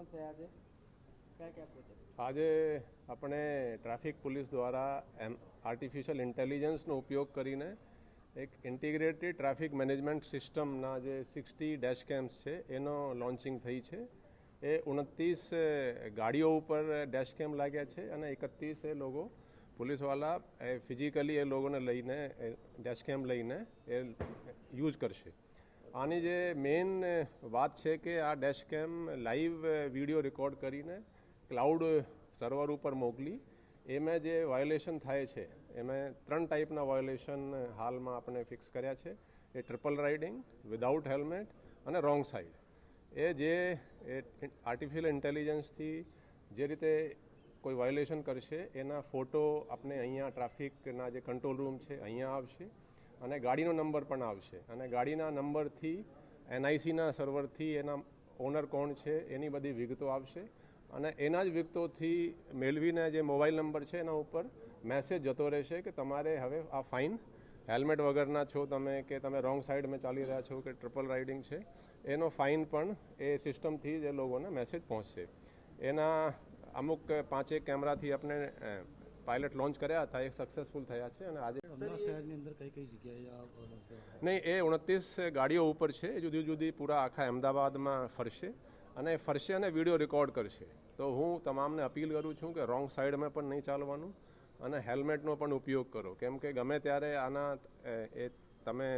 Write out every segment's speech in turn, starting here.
Launch થયા છે, કયા કયા પ્રોજેક્ટ? આજે આપણે ટ્રાફિક પોલીસ દ્વારા આર્ટિફિશિયલ ઇન્ટેલિજન્સનો ઉપયોગ કરીને એક ઇન્ટિગ્રેટેડ ટ્રાફિક મેનેજમેન્ટ સિસ્ટમના જે 60 ડેશ કેમ્સ છે એનો લોન્ચિંગ થઈ છે. એ 29 ગાડીઓ ઉપર ડેશ કેમ લાગ્યા છે અને 31 એ લોકો પોલીસવાળા ફિઝિકલી એ લોકોને લઈને ડેશ કેમ લઈને એ યુઝ કરશે. આની જે મેઇન વાત છે કે આ ડેશ કેમ લાઈવ વિડીયો રેકોર્ડ કરીને ક્લાઉડ સર્વર ઉપર મોકલી એમાં જે વાયોલેશન થાય છે એમાં 3 ટાઈપના વાયોલેશન હાલમાં આપણે ફિક્સ કર્યા છે. એ ટ્રિપલ રાઇડિંગ, વિધાઉટ હેલ્મેટ અને રોંગ સાઈડ. એ જે આર્ટિફિશિયલ ઇન્ટેલિજન્સથી જે રીતે કોઈ વાયોલેશન કરશે એના ફોટો આપણે અહીંયા ટ્રાફિકના જે કંટ્રોલ રૂમ છે અહીંયા આવશે અને ગાડીનો નંબર પણ આવશે અને ગાડીના નંબરથી NICના સર્વરથી એના ઓનર કોણ છે એની બધી વિગતો આવશે અને એના જ વિગતોથી મેળવીને જે મોબાઈલ નંબર છે એના ઉપર મેસેજ જતો રહેશે કે તમારે હવે આ ફાઇન, હેલ્મેટ વગરના છો તમે કે તમે રોંગ સાઈડમાં ચાલી રહ્યા છો કે ટ્રિપલ રાઇડિંગ છે એનો ફાઇન પણ એ સિસ્ટમથી જ એ લોકોને મેસેજ પહોંચશે. એના અમુક 5-1 કેમેરાથી આપણે પાયલટ લોન્ચ કર્યા હતા, એ સક્સેસફુલ થયા છે અને આજે શહેરની અંદર કઈ કઈ જગ્યાએ નહીં, એ 29 ગાડીઓ ઉપર છે, જુદી જુદી પૂરા આખા અમદાવાદમાં ફરશે અને વિડીયો રેકોર્ડ કરશે. તો હું તમામને અપીલ કરું છું કે રોંગ સાઈડમાં પણ નહીં ચાલવાનું અને હેલ્મેટનો પણ ઉપયોગ કરો, કેમ કે ગમે ત્યારે આના તમે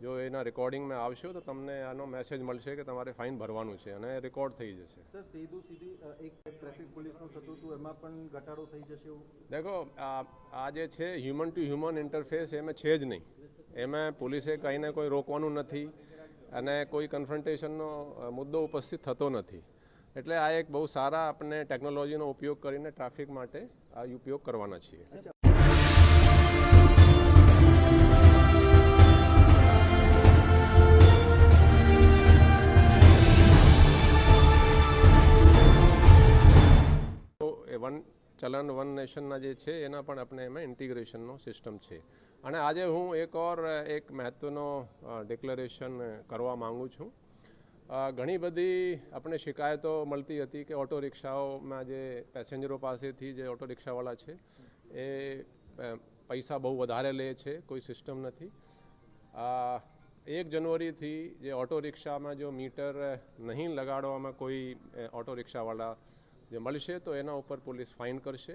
જો એના રેકોર્ડિંગમાં આવશો તો તમને આનો મેસેજ મળશે કે તમારે ફાઇન ભરવાનું છે અને રેકોર્ડ થઈ જશે. સર, સીધી એક ટ્રાફિક પોલીસનું થતું હતું એમાં પણ ઘટાડો થઈ જશે એવું? દેખો, આ જે છે હ્યુમન ટુ હ્યુમન ઇન્ટરફેસ એમાં છે જ નહીં. એમાં પોલીસે કંઈ ને કોઈ રોકવાનું નથી અને કોઈ કન્ફ્રન્ટેશનનો મુદ્દો ઉપસ્થિત થતો નથી. એટલે આ એક બહુ સારા આપણે ટેકનોલોજીનો ઉપયોગ કરીને ટ્રાફિક માટે આ ઉપયોગ કરવાના છીએ. વન ચલન વન નેશનના જે છે એના પણ આપણે એમાં ઇન્ટિગ્રેશનનો સિસ્ટમ છે. અને આજે હું એક મહત્વનો ડિક્લેરેશન કરવા માંગુ છું. ઘણી બધી આપણે શિકાયતો મળતી હતી કે ઓટો રિક્ષાઓમાં જે પેસેન્જરો પાસેથી જે ઓટો રિક્ષાવાળા છે એ પૈસા બહુ વધારે લે છે, કોઈ સિસ્ટમ નથી. 1 જાન્યુઆરીથી જે ઓટો રિક્ષામાં જો મીટર નહીં લગાડવામાં કોઈ ઓટો રિક્ષાવાળા જે મળશે તો એના ઉપર પોલીસ ફાઇન કરશે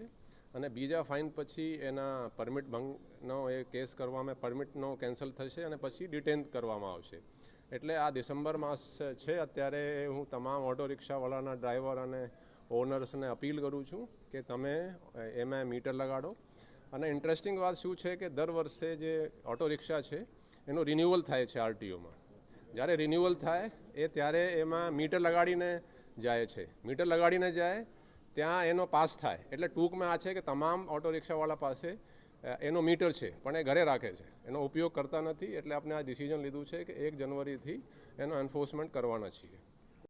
અને બીજા ફાઇન પછી એના પરમિટ ભંગનો એ કેસ કરવામાં, પરમિટનો કેન્સલ થશે અને પછી ડિટેન કરવામાં આવશે. એટલે આ ડિસેમ્બર માસ છે, અત્યારે હું તમામ ઓટો રિક્ષાવાળાના ડ્રાઈવર અને ઓનર્સને અપીલ કરું છું કે તમે એમાં મીટર લગાડો. અને ઇન્ટરેસ્ટિંગ વાત શું છે કે દર વર્ષે જે ઓટો રિક્ષા છે એનું રિન્યુઅલ થાય છે RTOમાં. જ્યારે રિન્યુઅલ થાય ત્યારે એમાં મીટર લગાડીને જાય છે. મીટર લગાડીને જાય ત્યાં એનો પાસ થાય. એટલે ટૂંકમાં આ છે કે તમામ ઓટો રિક્ષાવાળા પાસે એનો મીટર છે પણ એ ઘરે રાખે છે, એનો ઉપયોગ કરતા નથી. એટલે આપણે આ ડિસિઝન લીધું છે કે 1 જાન્યુઆરીથી એનો એન્ફોર્સમેન્ટ કરવાના છીએ.